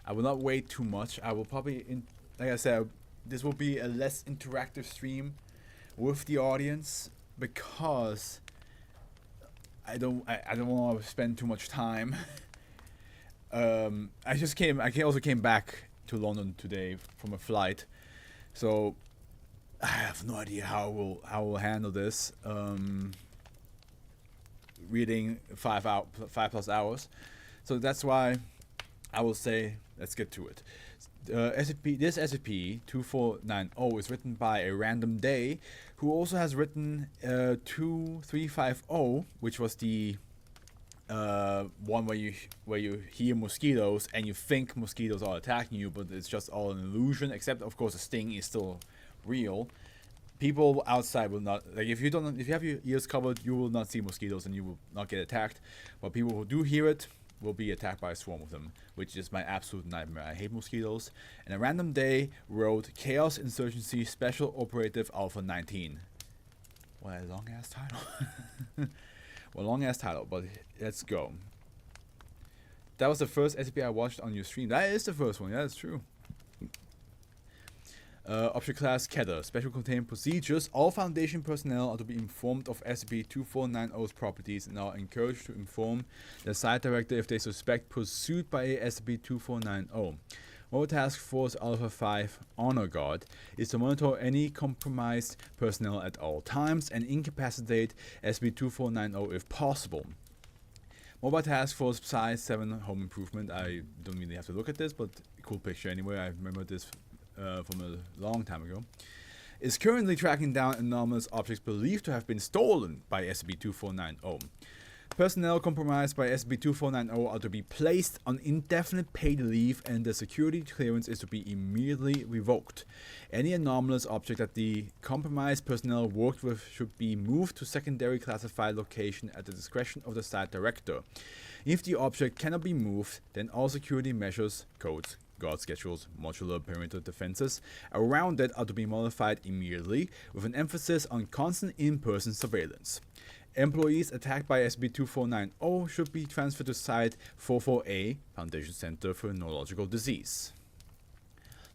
I will not wait too much. I will probably, like I said, this will be a less interactive stream with the audience because I don't want to spend too much time. I also came back to London today from a flight, so I have no idea how I will handle this. Reading 5+ hours, so that's why I will say let's get to it. This SCP-2490 is written by a random day, who also has written 2350, which was the one where you hear mosquitoes and you think mosquitoes are attacking you, but it's just all an illusion. Except of course the sting is still real. People outside will not, like, if you have your ears covered, you will not see mosquitoes and you will not get attacked. But people who do hear it will be attacked by a swarm of them, which is my absolute nightmare. I hate mosquitoes. And a random day wrote Chaos Insurgency Special Operative Alpha 19. What a long ass title. Well, long ass title, but let's go. That was the first SCP I watched on your stream. That is the first one, yeah, that's true. Object Class Keter. Special Containment Procedures. All Foundation personnel are to be informed of SCP-2490's properties and are encouraged to inform the Site Director if they suspect pursuit by a SCP-2490. Our Task Force Alpha 5 Honor Guard is to monitor any compromised personnel at all times and incapacitate SCP-2490 if possible. Mobile Task Force Psi 7 Home Improvement. I don't really have to look at this, but cool picture anyway. I remember this from a long time ago. Is currently tracking down anomalous objects believed to have been stolen by SCP-2490. Personnel compromised by SCP-2490 are to be placed on indefinite paid leave, and the security clearance is to be immediately revoked. Any anomalous object that the compromised personnel worked with should be moved to secondary classified location at the discretion of the Site Director. If the object cannot be moved, then all security measures, codes, guard schedules, modular perimeter defenses around it are to be modified immediately, with an emphasis on constant in-person surveillance. Employees attacked by SCP-2490 should be transferred to Site 44A, Foundation Center for Neurological Disease.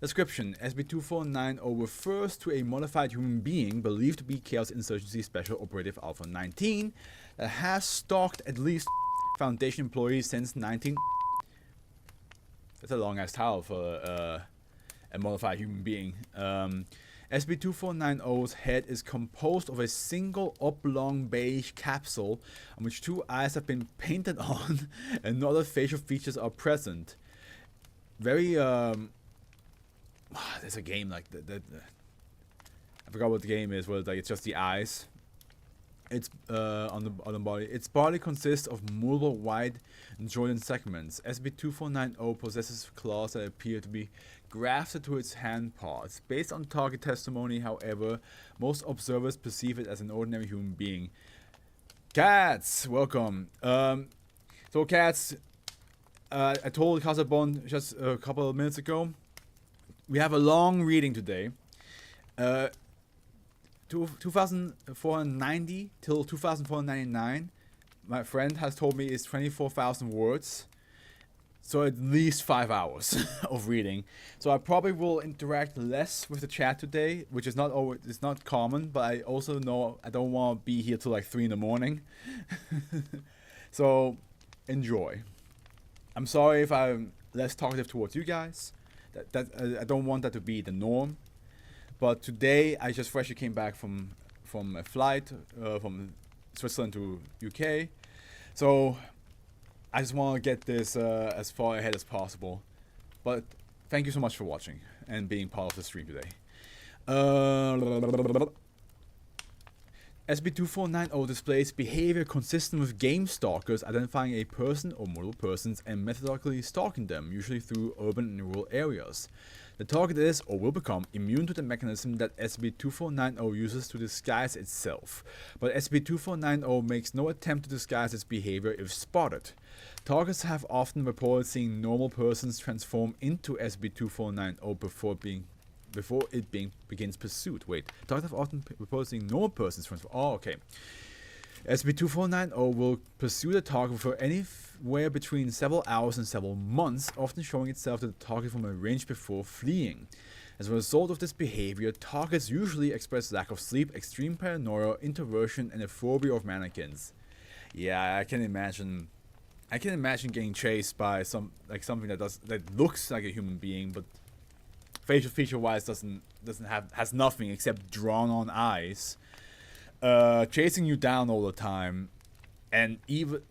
Description: SCP-2490 refers to a modified human being believed to be Chaos Insurgency Special Operative Alpha 19 that has stalked at least Foundation employees since 19... That's a long ass title for a modified human being. SCP-2490's head is composed of a single oblong beige capsule on which two eyes have been painted on and no other facial features are present. Very there's a game like that. I forgot what the game is, where like it's just the eyes. It's on the body. Its body consists of multiple wide jointed segments. SCP-2490 possesses claws that appear to be grafted to its hand parts. Based on target testimony, however, most observers perceive it as an ordinary human being. Cats, welcome. So cats, I told Casabon just a couple of minutes ago, we have a long reading today. 2490 till 2499, my friend has told me is 24,000 words, so at least 5 hours of reading. So I probably will interact less with the chat today, which is not always, it's not common, but I also know I don't want to be here till like 3 in the morning. So enjoy. I'm sorry if I'm less talkative towards you guys. I don't want that to be the norm. But today I just freshly came back from a flight from Switzerland to UK, so I just want to get this as far ahead as possible. But thank you so much for watching and being part of the stream today. SCP-2490 displays behavior consistent with game stalkers identifying a person or multiple persons and methodically stalking them, usually through urban and rural areas. The target is or will become immune to the mechanism that SCP-2490 uses to disguise itself, but SCP-2490 makes no attempt to disguise its behavior if spotted. Targets have often reported seeing normal persons transform into SCP-2490 before it begins pursuit. Wait, targets have often reported seeing normal persons transform. Oh, okay. SCP-2490 will pursue the target for anywhere between several hours and several months, often showing itself to the target from a range before fleeing. As a result of this behavior, targets usually express lack of sleep, extreme paranoia, introversion, and a phobia of mannequins. Yeah, I can imagine getting chased by something that looks like a human being, but facial feature-wise has nothing except drawn-on eyes, chasing you down all the time, and even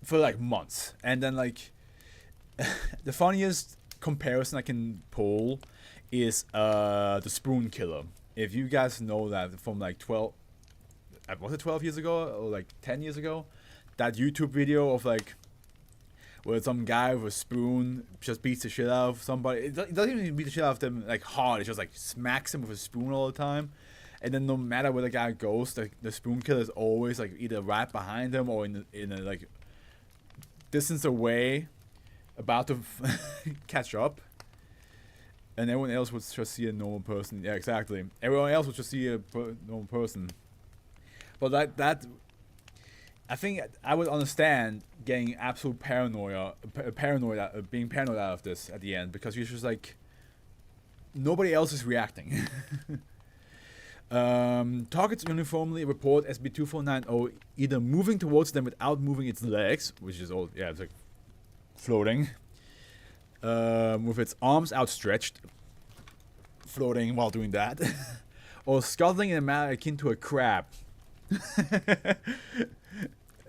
for like months. And then like the funniest comparison I can pull is the Spoon Killer. If you guys know that from like 12 years ago or like 10 years ago, that YouTube video of like where some guy with a spoon just beats the shit out of somebody. It doesn't even beat the shit out of them like hard. It just like smacks him with a spoon all the time. And then no matter where the guy goes, the Spoon Killer is always like either right behind him or in a like distance away, about to catch up. And everyone else would just see a normal person. Yeah, exactly. Everyone else would just see a normal person. But that I think I would understand getting absolute being paranoid out of this at the end, because you're just like, nobody else is reacting. Targets uniformly report SCP-2490 either moving towards them without moving its legs, which is all, yeah, it's like floating, with its arms outstretched, floating while doing that, or scuttling in a manner akin to a crab.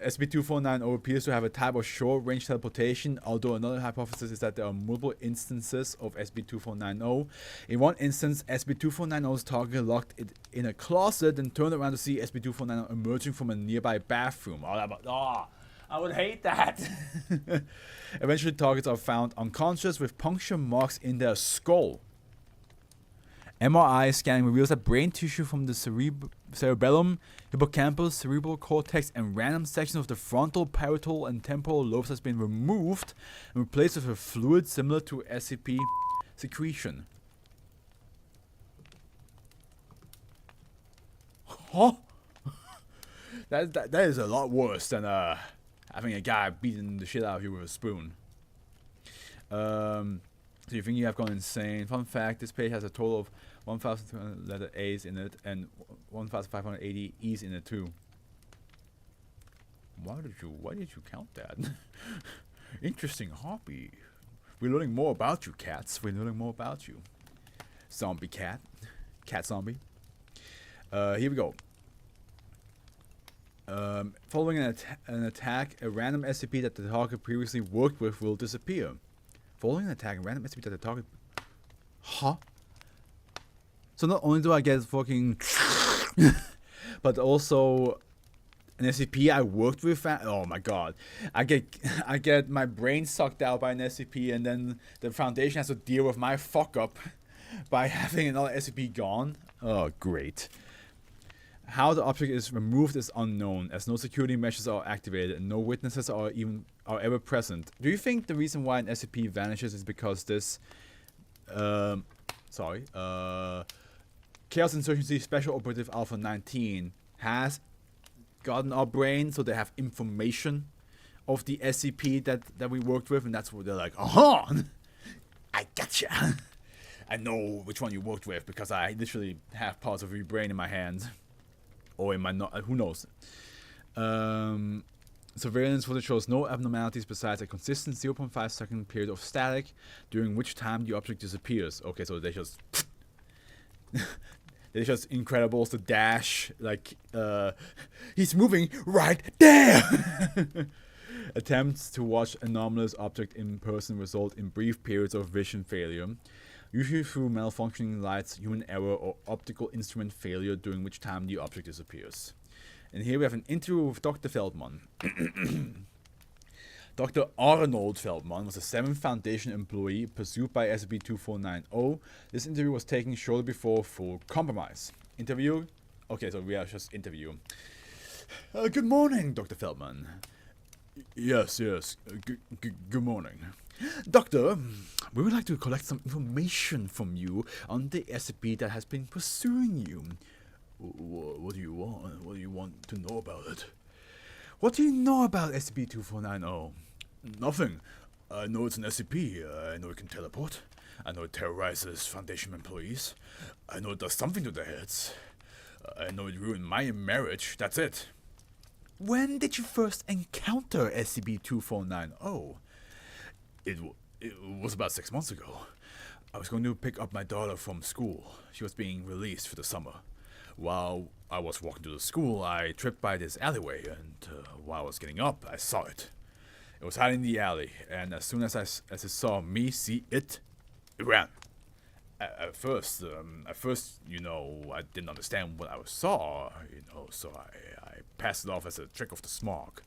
SCP-2490 appears to have a type of short-range teleportation, although another hypothesis is that there are multiple instances of SCP-2490. In one instance, SCP-2490's target locked it in a closet and turned around to see SCP-2490 emerging from a nearby bathroom. I would hate that. Eventually, targets are found unconscious with puncture marks in their skull. MRI scanning reveals that brain tissue from the cerebellum, hippocampus, cerebral cortex, and random sections of the frontal, parietal, and temporal lobes has been removed and replaced with a fluid similar to SCP secretion. Huh? That is a lot worse than having a guy beating the shit out of you with a spoon. So you think you have gone insane. Fun fact, this page has a total of 1,200 letter A's in it and 1,580 E's in it too. Why did you count that? Interesting hobby. We're learning more about you, cats. We're learning more about you. Zombie cat. Cat zombie. Here we go. Following an attack, a random SCP that the target previously worked with will disappear. Following an attack, a random SCP that the target... Huh? So not only do I get fucking... but also an SCP I worked with... Oh my god. I get my brain sucked out by an SCP, and then the Foundation has to deal with my fuck up by having another SCP gone. Oh, great. How the object is removed is unknown, as no security measures are activated and no witnesses are ever present. Do you think the reason why an SCP vanishes is because this Chaos Insurgency Special Operative Alpha 19 has gotten our brain, so they have information of the SCP that we worked with, and that's what they're like, aha! I gotcha! I know which one you worked with because I literally have parts of your brain in my hands. Or in my who knows. Surveillance footage shows no abnormalities besides a consistent 0.5 second period of static, during which time the object disappears. Okay, so they just Incredibles the dash, like he's moving right there. Attempts to watch anomalous object in person result in brief periods of vision failure, usually through malfunctioning lights, human error, or optical instrument failure, during which time the object disappears. And here we have an interview with Dr. Feldman. Dr. Arnold Feldman was a 7th Foundation employee pursued by SCP-2490. This interview was taken shortly before full compromise. Interview? Okay, so we are just interview. Good morning, Dr. Feldman. Yes. Good morning. Doctor, we would like to collect some information from you on the SCP that has been pursuing you. What do you want? What do you want to know about it? What do you know about SCP-2490? Nothing. I know it's an SCP. I know it can teleport. I know it terrorizes Foundation employees. I know it does something to their heads. I know it ruined my marriage. That's it. When did you first encounter SCP-2490? It was about 6 months ago. I was going to pick up my daughter from school. She was being released for the summer. While I was walking to the school, I tripped by this alleyway, and while I was getting up, I saw it. It was hiding in the alley, and as soon as it saw me see it, it ran. At first, you know, I didn't understand what I saw, you know, so I passed it off as a trick of the smog.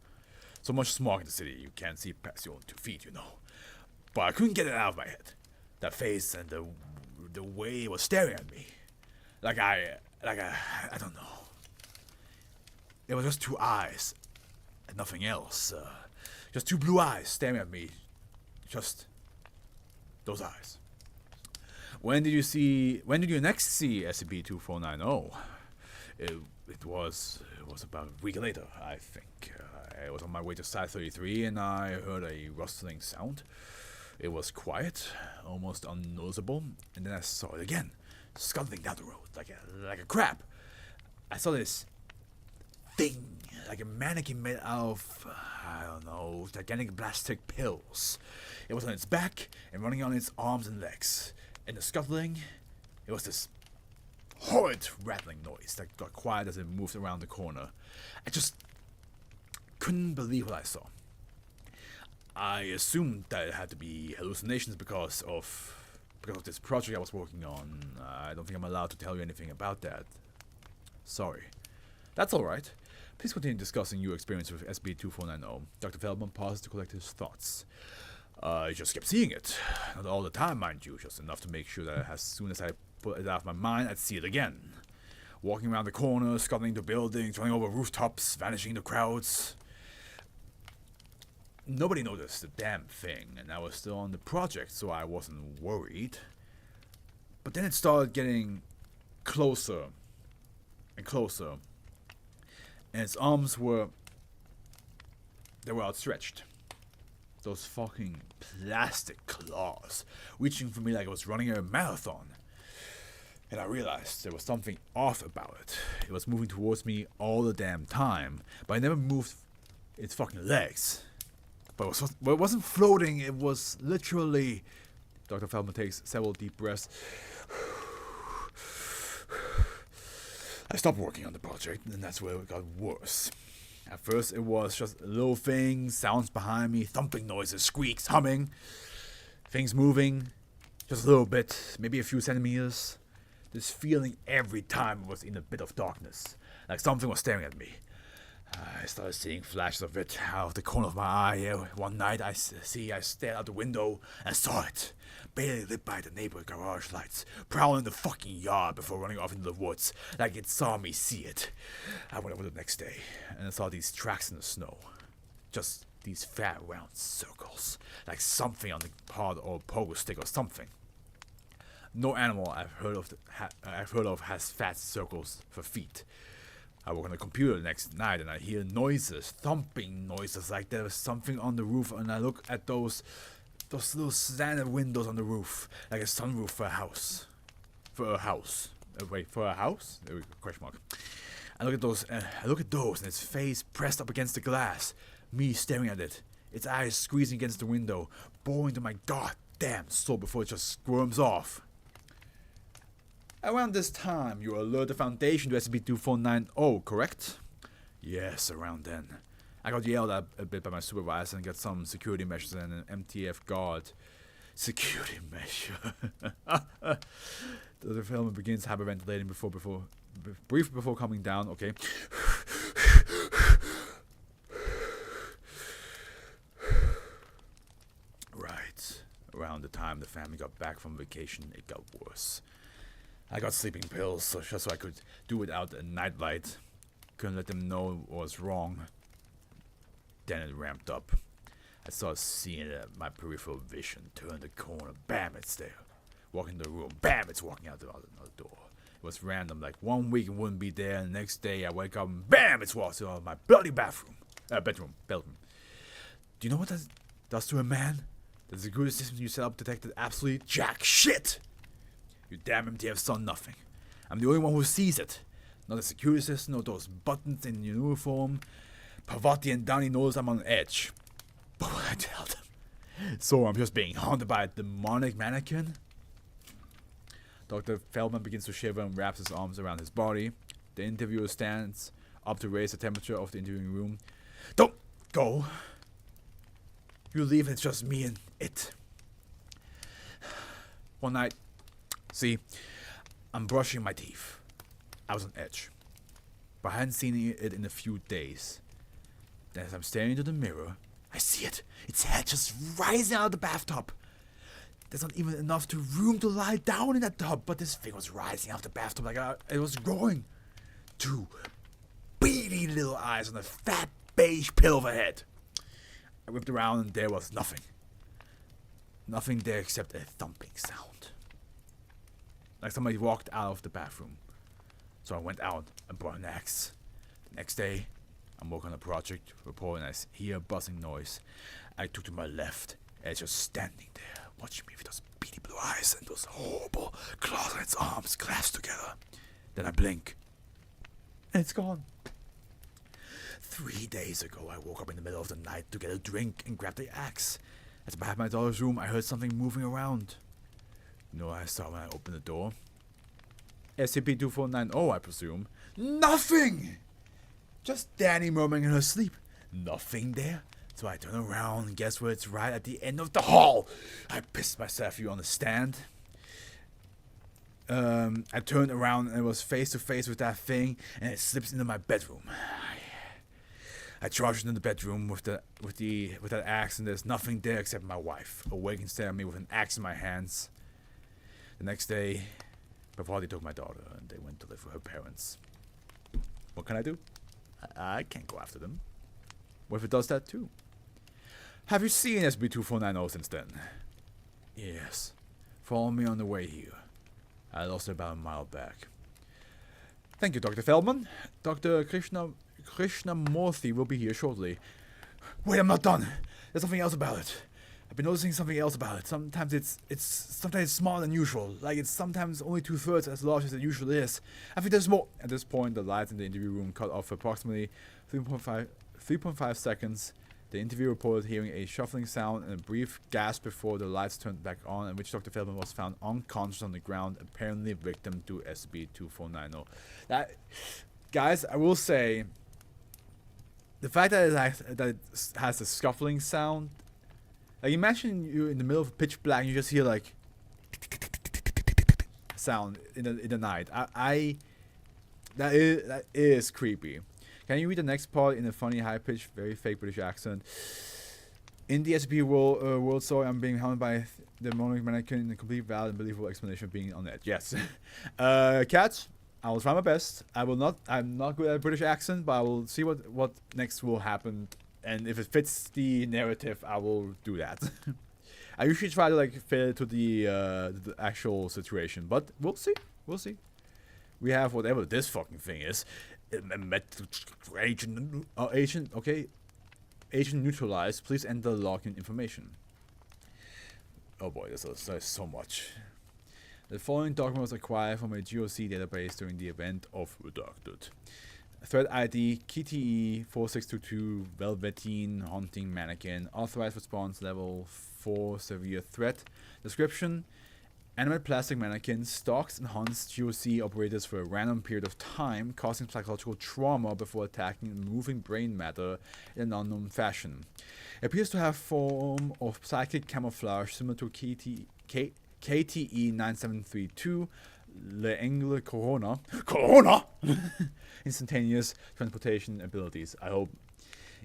So much smog in the city, you can't see past your own 2 feet, you know. But I couldn't get it out of my head. That face and the way it was staring at me. I don't know. There were just 2 eyes and nothing else. Just 2 blue eyes staring at me. Just those eyes. When did you next see SCP-2490? It was about a week later, I think. I was on my way to Site 33 and I heard a rustling sound. It was quiet, almost unnoticeable, and then I saw it again, scuttling down the road like a crab. I saw this thing, like a mannequin made out of, I don't know, gigantic plastic pills. It was on its back and running on its arms and legs. And the scuttling, it was this horrid rattling noise that got quiet as it moved around the corner. I just couldn't believe what I saw. I assumed that it had to be hallucinations because of this project I was working on. I don't think I'm allowed to tell you anything about that. Sorry. That's alright. Please continue discussing your experience with SCP-2490. Dr. Feldman paused to collect his thoughts. I just kept seeing it. Not all the time, mind you, just enough to make sure that as soon as I put it out of my mind, I'd see it again. Walking around the corners, scuttling the buildings, running over rooftops, vanishing in the crowds. Nobody noticed the damn thing, and I was still on the project, so I wasn't worried. But then it started getting closer and closer, and its arms were outstretched. Those fucking plastic claws, reaching for me like I was running a marathon. And I realized there was something off about it. It was moving towards me all the damn time, but I never moved its fucking legs. But it wasn't floating, it was literally... Dr. Feldman takes several deep breaths. I stopped working on the project, and that's where it got worse. At first, it was just little things, sounds behind me, thumping noises, squeaks, humming. Things moving, just a little bit, maybe a few centimeters. This feeling every time it was in a bit of darkness, like something was staring at me. I started seeing flashes of it out of the corner of my eye. One night I stared out the window and saw it, barely lit by the neighborhood garage lights, prowling the fucking yard before running off into the woods, like it saw me see it. I went over the next day, and I saw these tracks in the snow. Just these fat round circles, like something on the part or pogo stick or something. No animal I've heard of has fat circles for feet. I work on the computer the next night and I hear noises, thumping noises like there was something on the roof, and I look at those little slanted windows on the roof, like a sunroof for a house. For a house. For a house? Question mark. I look at those and its face pressed up against the glass, me staring at it, its eyes squeezing against the window, boring to my goddamn soul before it just squirms off. Around this time, you alert the Foundation to SCP-2490, correct? Yes, around then. I got yelled at a bit by my supervisor and got some security measures and an MTF guard. Security measure. The film begins hyperventilating briefly before coming down, okay. Right. Around the time the family got back from vacation, it got worse. I got sleeping pills just so I could do without a nightlight. Couldn't let them know what was wrong. Then it ramped up. I started seeing it at my peripheral vision. Turn the corner, bam, it's there. Walk in the room, bam, it's walking out the other door. It was random. Like 1 week it wouldn't be there, and the next day I wake up and BAM! It's walked out of my bloody bedroom. Do you know what that does to a man? The security system you set up detected absolutely jack shit. You damn MTF saw nothing. I'm the only one who sees it. Not the security system, or those buttons in your uniform. Pavati and Downey knows I'm on edge. But what I tell them? So I'm just being haunted by a demonic mannequin? Dr. Feldman begins to shiver and wraps his arms around his body. The interviewer stands up to raise the temperature of the interviewing room. Don't go. You leave and it's just me and it. One night, see, I'm brushing my teeth. I was on edge, but I hadn't seen it in a few days. Then as I'm staring into the mirror, I see it. Its head just rising out of the bathtub. There's not even enough room to lie down in that tub, but this thing was rising out of the bathtub like it was growing. 2 beady little eyes on a fat beige pill of a head. I whipped around and there was nothing. Nothing there except a thumping sound. Like somebody walked out of the bathroom. So I went out and brought an axe. The next day, I'm working on a project report and I hear a buzzing noise. I took to my left and it's just standing there, watching me with those beady blue eyes and those horrible claws on its arms clasped together. Then I blink. And it's gone. 3 days ago, I woke up in the middle of the night to get a drink and grab the axe. As I passed my daughter's room, I heard something moving around. You know what I saw when I opened the door? SCP-2490, I presume. Nothing! Just Danny murmuring in her sleep. Nothing there. So I turn around and guess where it's right at the end of the hall. I pissed myself, you understand? I turned around and was face to face with that thing, and it slips into my bedroom. I charged into the bedroom with that axe, and there's nothing there except my wife, awake and staring at me with an axe in my hands. The next day, Pavati took my daughter, and they went to live with her parents. What can I do? I can't go after them. What if it does that too? Have you seen SB-2490 since then? Yes. Follow me on the way here. I lost it about a mile back. Thank you, Dr. Feldman. Dr. Krishnamurthy will be here shortly. Wait, I'm not done. There's something else about it. I've been noticing something else about it. Sometimes it's smaller than usual. Like it's sometimes only 2/3 as large as it usually is. I think there's more. At this point, the lights in the interview room cut off for approximately 3.5 seconds. The interview reported hearing a shuffling sound and a brief gasp before the lights turned back on, in which Dr. Feldman was found unconscious on the ground, apparently victim to SCP-2490. That, guys, I will say, the fact that it has a scuffling sound, like imagine you're in the middle of pitch black and you just hear like sound in the night. That is creepy. Can you read the next part in a funny, high-pitched, very fake British accent? In the SCP world story, I'm being haunted by the demonic mannequin, a complete, valid, and believable explanation of being on edge. Yes. Cats, I will try my best. I'm not good at British accent, but I will see what next will happen. And if it fits the narrative, I will do that. I usually try to like fit it to the actual situation, but we'll see. We'll see. We have whatever this fucking thing is. Agent, okay. Agent neutralized. Please enter login information. Oh boy, there's so much. The following document was acquired from a GOC database during the event of Redacted. Threat ID KTE 4622 Velveteen Haunting Mannequin. Authorized response level 4 severe threat. Description: animate plastic mannequin stalks and hunts GOC operators for a random period of time, causing psychological trauma before attacking and moving brain matter in an unknown fashion. It appears to have form of psychic camouflage similar to KTE 9732, L'Angle Corona. Instantaneous transportation abilities. I hope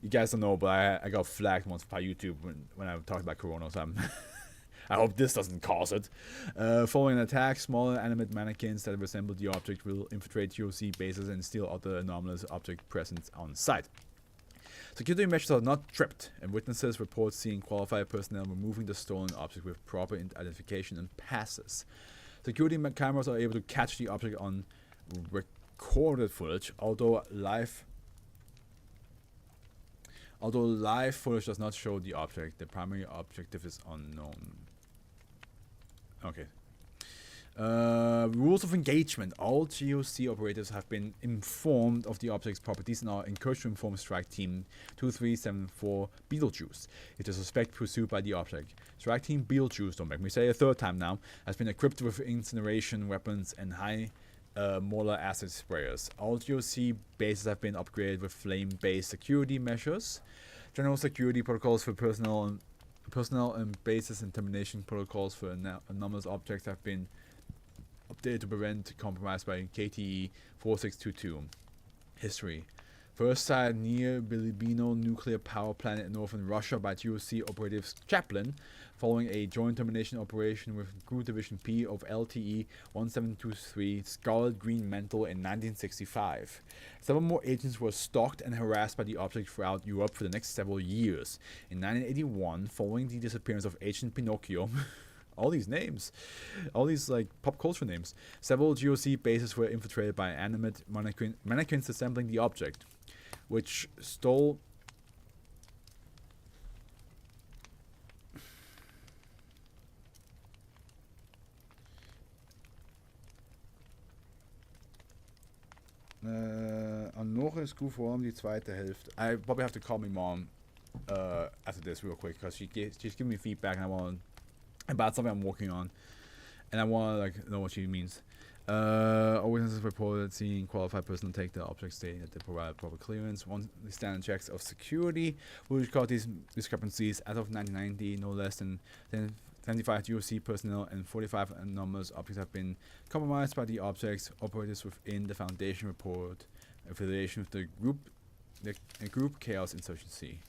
you guys don't know, but I got flagged once by YouTube when I talked about Corona, so I hope this doesn't cause it. Following an attack, smaller animate mannequins that resemble the object will infiltrate GOC bases and steal other anomalous object present on site. Security measures are not tripped, and witnesses report seeing qualified personnel removing the stolen object with proper identification and passes. Security cameras are able to catch the object on recorded footage, although live footage does not show the object. The primary objective is unknown. Okay. Rules of engagement. All GOC operatives have been informed of the object's properties and are encouraged to inform Strike Team 2374 Beetlejuice if the suspect pursued by the object. Strike Team Beetlejuice, don't make me say a third time now, has been equipped with incineration weapons and high molar acid sprayers. All GOC bases have been upgraded with flame-based security measures. General security protocols for personnel and bases and termination protocols for anomalous objects have been updated to prevent compromise by KTE 4622. History. First sighted near Bilibino nuclear power plant in northern Russia by GOC operatives Chaplin, following a joint termination operation with Group Division P of LTE 1723 Scarlet Green Mantle in 1965. Several more agents were stalked and harassed by the object throughout Europe for the next several years. In 1981, following the disappearance of Agent Pinocchio, all these names, all these like pop culture names, several GOC bases were infiltrated by animate mannequins assembling the object, which stole noch ist gut vor allem die zweite Hälfte. I probably have to call my mom after this real quick because she's giving me feedback and I want about something I'm working on, and I want to like know what she means. Witnesses reported seeing qualified personnel take the object, stating that they provide proper clearance. Once the standard checks of security, which caught these discrepancies as of 1990, no less than 75 GOC personnel and 45 anomalous objects have been compromised by the objects. Operatives within the Foundation report affiliation with the group Chaos Insurgency.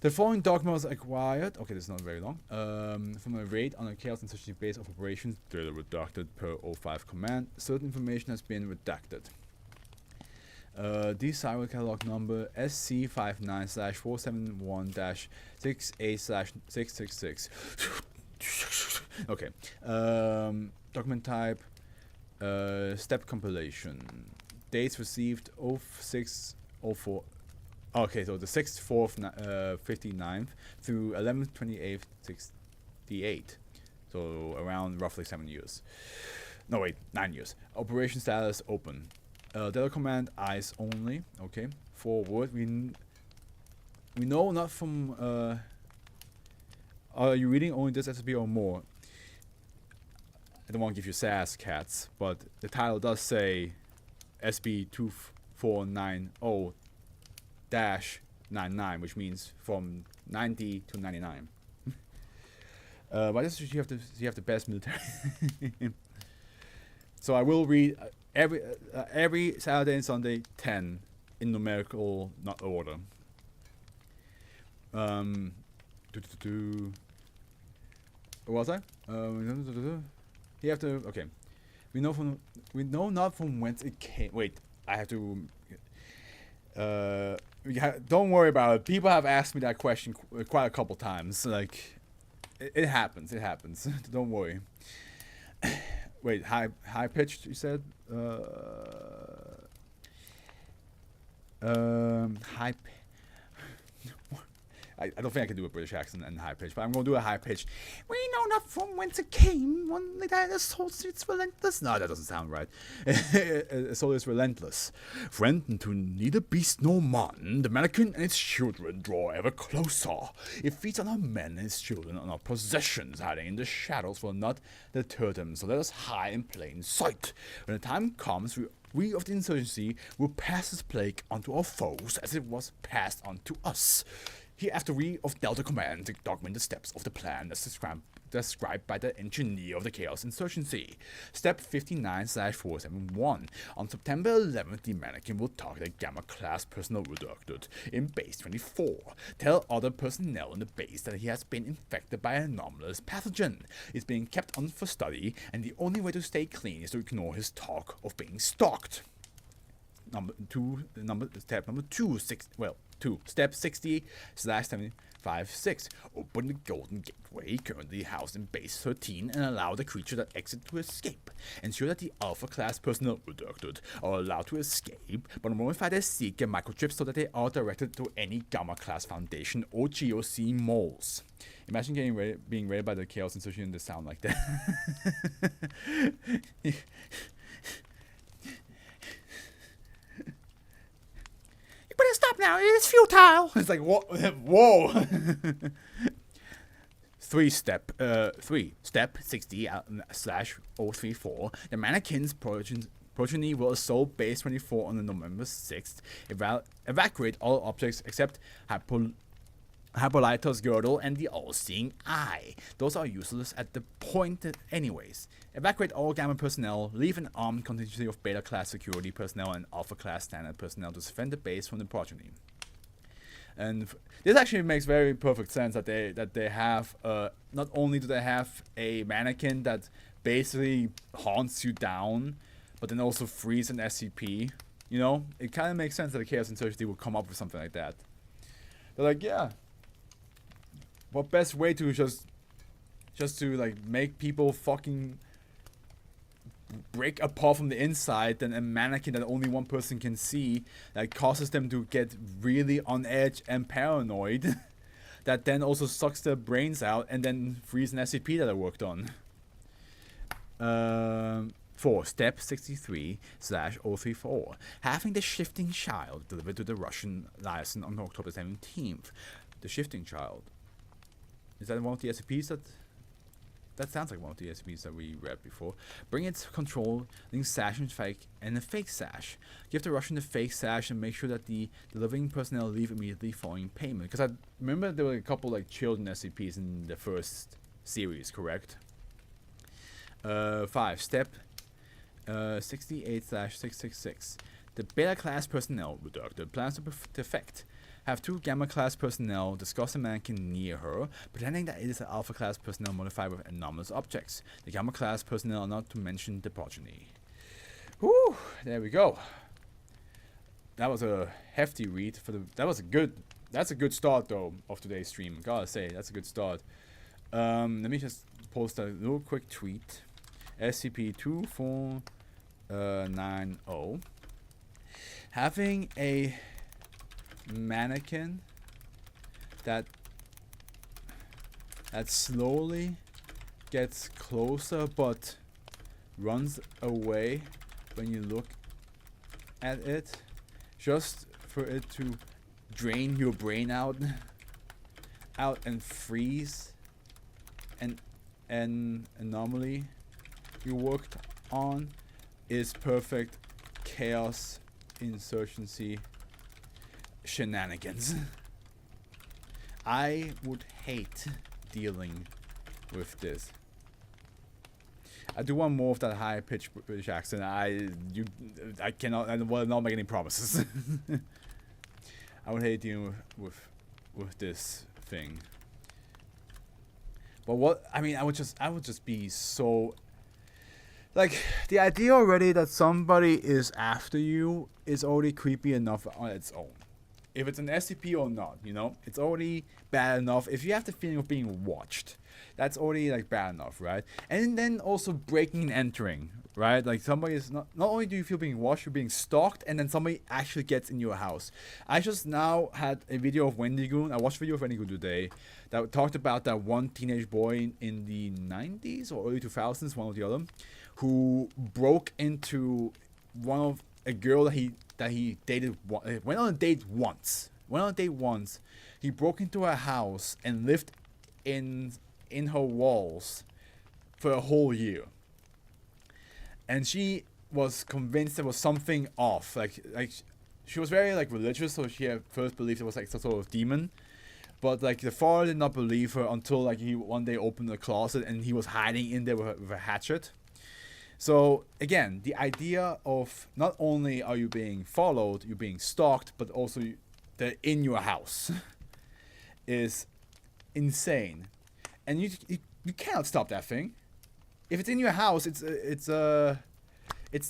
The following document was acquired, okay, this is not very long, from a raid on a Chaos Insurgency base of operations, data redacted per 05 command. Certain information has been redacted. The serial catalog number SC59/471-68/666. Okay. Document type, step compilation. Dates received 0604. Okay, so the 6th, 4th, 59th through 11th, 28th, 68. So around roughly 7 years. No, wait, 9 years. Operation status open. Data command eyes only. Okay. Forward. We know not from. Are you reading only this SCP or more? I don't want to give you sass cats, but the title does say SB 2490-99, which means from 90 to 99. But this is you have the best military. So I will read every Saturday and Sunday 10 in numerical not order. What was I? You have to. Okay. We know not from whence it came. Wait, I have to. Don't worry about it. People have asked me that question quite a couple times. Like, it happens. It happens. Don't worry. Wait, high pitched. You said. High. I don't think I can do a British accent and high pitch, but I'm going to do a high pitch. We know not from whence it came. One like that assault is relentless. No, that doesn't sound right. Assault is relentless. Friend to neither beast nor man, the mannequin and its children draw ever closer. It feeds on our men and its children, on our possessions. Hiding in the shadows will not deter them, so let us hide in plain sight. When the time comes, we of the insurgency will pass this plague onto our foes as it was passed on to us. Hereafter, we of Delta Command document the steps of the plan as described by the engineer of the Chaos Insurgency. Step 59/471. On September 11th, the mannequin will target a Gamma-class personnel redacted in Base 24. Tell other personnel in the base that he has been infected by an anomalous pathogen. He's being kept on for study, and the only way to stay clean is to ignore his talk of being stalked. Step number 2, 2. Step 60/756. Open the golden gateway currently housed in base 13 and allow the creature that exit to escape. Ensure that the Alpha class personnel redacted are allowed to escape, but modify their seeker microchips so that they are directed to any Gamma class Foundation or GOC moles. Imagine being raided by the Chaos Insurgency and the sound like that. You better stop now, it's futile! It's like, what? Whoa! 3 step 60/034. The Mannequin's progeny will assault base 24 on November 6th. Evacuate all objects except Hippolyta's girdle and the all-seeing eye. Those are useless at the point anyways. Evacuate all Gamma personnel. Leave an armed contingency of Beta class security personnel and Alpha class standard personnel to defend the base from the progeny. And this actually makes very perfect sense that they have not only do they have a mannequin that basically haunts you down, but then also frees an SCP. You know, it kind of makes sense that the Chaos Insurgency would come up with something like that. They're like, yeah, what best way to just to like make people fucking break apart from the inside than a mannequin that only one person can see, that causes them to get really on edge and paranoid, that then also sucks their brains out and then frees an SCP that I worked on. 4. Step 63/034. Having the Shifting Child delivered to the Russian liaison on October 17th. The Shifting Child. Is that one of the SCPs that sounds like one of the SCPs that we read before. Bring its controlling sash and a fake sash. Give the Russian the fake sash and make sure that the delivering personnel leave immediately following payment. Because I remember there were a couple like children SCPs in the first series, correct? 5. Step 68/666. The Beta class personnel redacted plans to defect. Have 2 Gamma class personnel discuss a mannequin near her, pretending that it is an Alpha class personnel modified with anomalous objects. The Gamma class personnel are not to mention the progeny. Whew, there we go. That was a hefty read for the. That's a good start though of today's stream. Gotta say, that's a good start. Let me just post a little quick tweet. SCP-2490. Having a mannequin that slowly gets closer but runs away when you look at it, just for it to drain your brain out and freeze an anomaly you worked on, is perfect Chaos Insurgency shenanigans. I would hate dealing with this. I do want more of that high-pitched British accent. I will not make any promises. I would hate dealing with this thing. But what I mean, I would just be so, like, the idea already that somebody is after you is already creepy enough on its own. If it's an SCP or not, you know, it's already bad enough. If you have the feeling of being watched, that's already like bad enough, right? And then also breaking and entering, right? Like somebody is not only do you feel being watched, you're being stalked, and then somebody actually gets in your house. I just now had a video of Wendigoon. I watched a video of Wendigoon today that talked about that one teenage boy in the 90s or early 2000s, one or the other, who broke into a girl that he dated, went on a date once. He broke into her house and lived in her walls for a whole year. And she was convinced there was something off. Like she was very like religious, so she at first believed it was like some sort of demon. But like the father did not believe her until like he one day opened the closet and he was hiding in there with a hatchet. So again, the idea of not only are you being followed, you're being stalked, but also they're in your house is insane, and you cannot stop that thing. If it's in your house, it's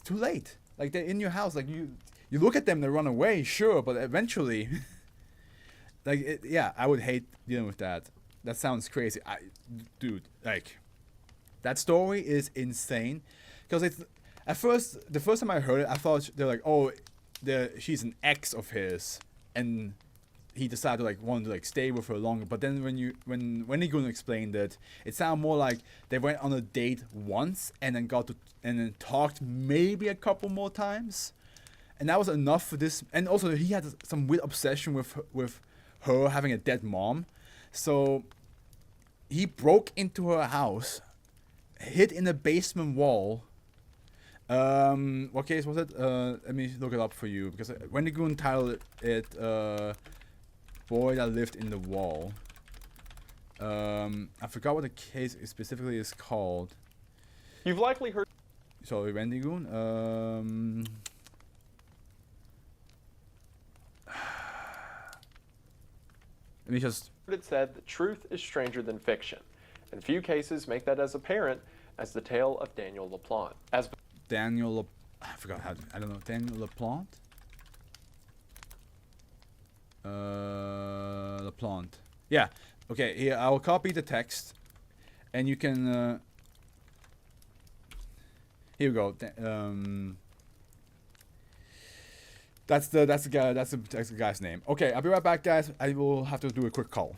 too late. Like they're in your house. Like you look at them, they run away, sure, but eventually, Like, yeah, I would hate dealing with that. That sounds crazy. Dude, like, that story is insane. Because it's, at first, the first time I heard it, I thought they're like, oh, she's an ex of his, and he decided to, like, want to, like, stay with her longer. But then when Mannequin explained it, it sounded more like they went on a date once and then talked maybe a couple more times, and that was enough for this. And also, he had some weird obsession with her having a dead mom, so he broke into her house, hid in the basement wall. What case was it? Let me look it up for you, because Wendigoon titled it Boy That Lived in the Wall. I forgot what the case specifically is called. You've likely heard. Sorry, Wendigoon. Let me just. It said that truth is stranger than fiction, and few cases make that as apparent as the tale of Daniel LaPlante. As Daniel, I forgot how. I don't know. Daniel LaPlante. LaPlante. Yeah. Okay. Here, I will copy the text, and you can. Here we go. That's the guy's name. Okay, I'll be right back, guys. I will have to do a quick call.